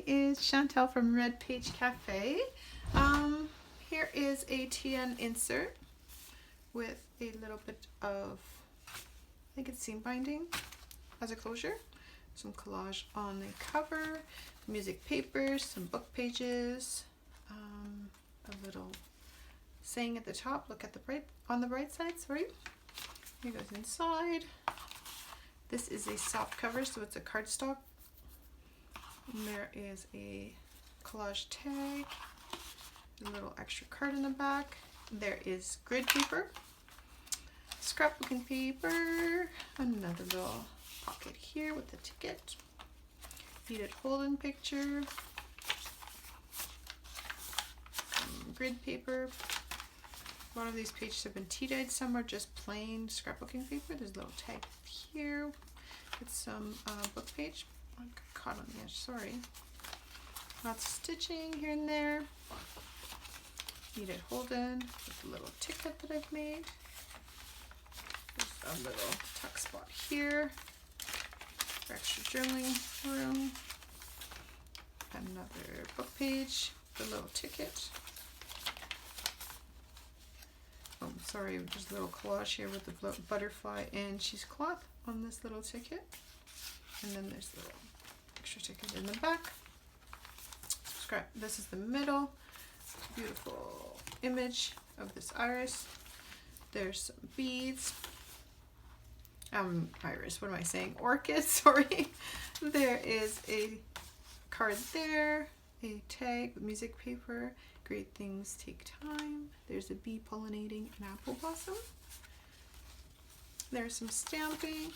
is Chantale from Red Page Cafe. Here is a TN insert with a little bit of, I think it's seam binding as a closure. Some collage on the cover, music papers, some book pages, a little saying at the top, look at the on the bright side, sorry. Here goes inside. This is a soft cover, so it's a cardstock. And there is a collage tag, a little extra card in the back. There is grid paper, scrapbooking paper, another little pocket here with the ticket, beaded holding picture, grid paper. A lot of these pages have been tea-dyed, some are just plain scrapbooking paper. There's a little tag here with some book page. I got caught on the edge, sorry. Lots of stitching here and there. Beaded holding with a little ticket that I've made. There's a little tuck spot here for extra journaling room. Another book page, the little ticket. Oh, sorry, there's a little collage here with the butterfly and cheesecloth on this little ticket. And then there's a little extra ticket in the back. This is the middle. Beautiful image of this iris. There's some beads. Iris, what am I saying? Orchid, sorry. There is a card there, a tag with music paper. Great things take time. There's a bee pollinating an apple blossom. There's some stamping.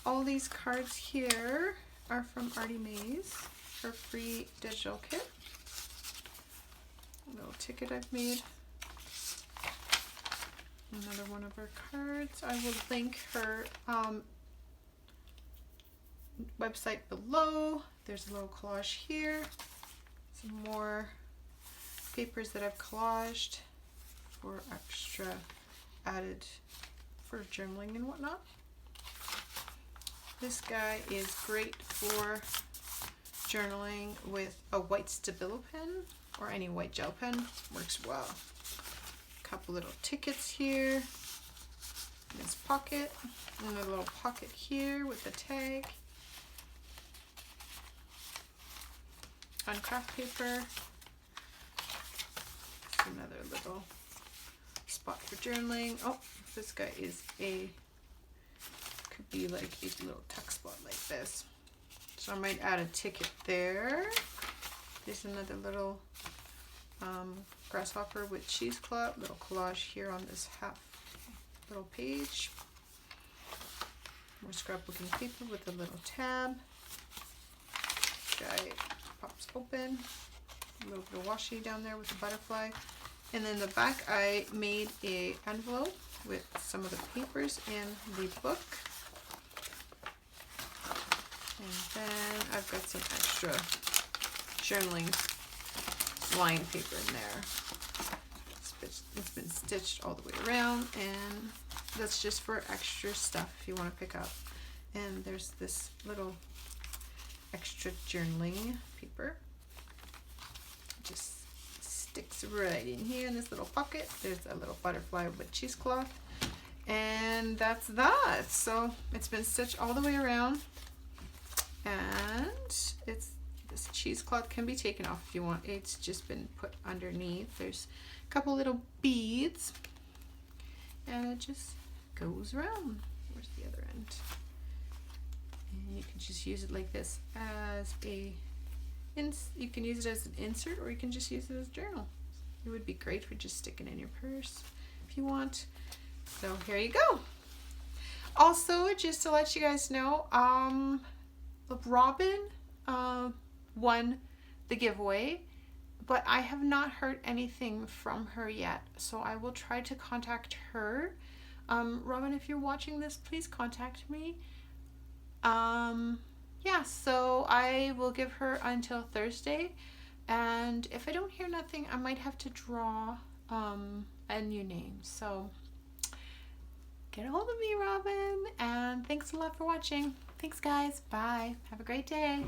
All these cards here are from Artie Mays, her free digital kit. A little ticket I've made. Another one of her cards. I will link her website below. There's a little collage here. Some more papers that I've collaged for extra added for journaling and whatnot. This guy is great for journaling with a white Stabilo pen or any white gel pen. Works well. A couple little tickets here. This pocket. Another little pocket here with the tag. On craft paper. Another little spot for journaling. Oh, this guy is could be like a little tuck spot like this. So I might add a ticket there. There's another little grasshopper with cheesecloth. Little collage here on this half little page. More scrapbooking paper with a little tab. Guy pops open. A little bit of washi down there with the butterfly. And then the back I made a envelope with some of the papers in the book. And then I've got some extra journaling line paper in there. It's been stitched all the way around, and that's just for extra stuff if you want to pick up. And there's this little extra journaling paper. Just sticks right in here in this little pocket. There's a little butterfly with cheesecloth, and that's that. So it's been stitched all the way around, and this cheesecloth can be taken off if you want. It's just been put underneath. There's a couple little beads, and it just goes around. Where's the other end? And you can just use it like this as you can use it as an insert, or you can just use it as a journal. It would be great for just sticking in your purse if you want. So here you go. Also, just to let you guys know, Robin won the giveaway, but I have not heard anything from her yet. So I will try to contact her. Robin, if you're watching this, please contact me. Yeah, so I will give her until Thursday, and if I don't hear nothing, I might have to draw a new name. So get a hold of me, Robin, and thanks a lot for watching. Thanks, guys. Bye. Have a great day.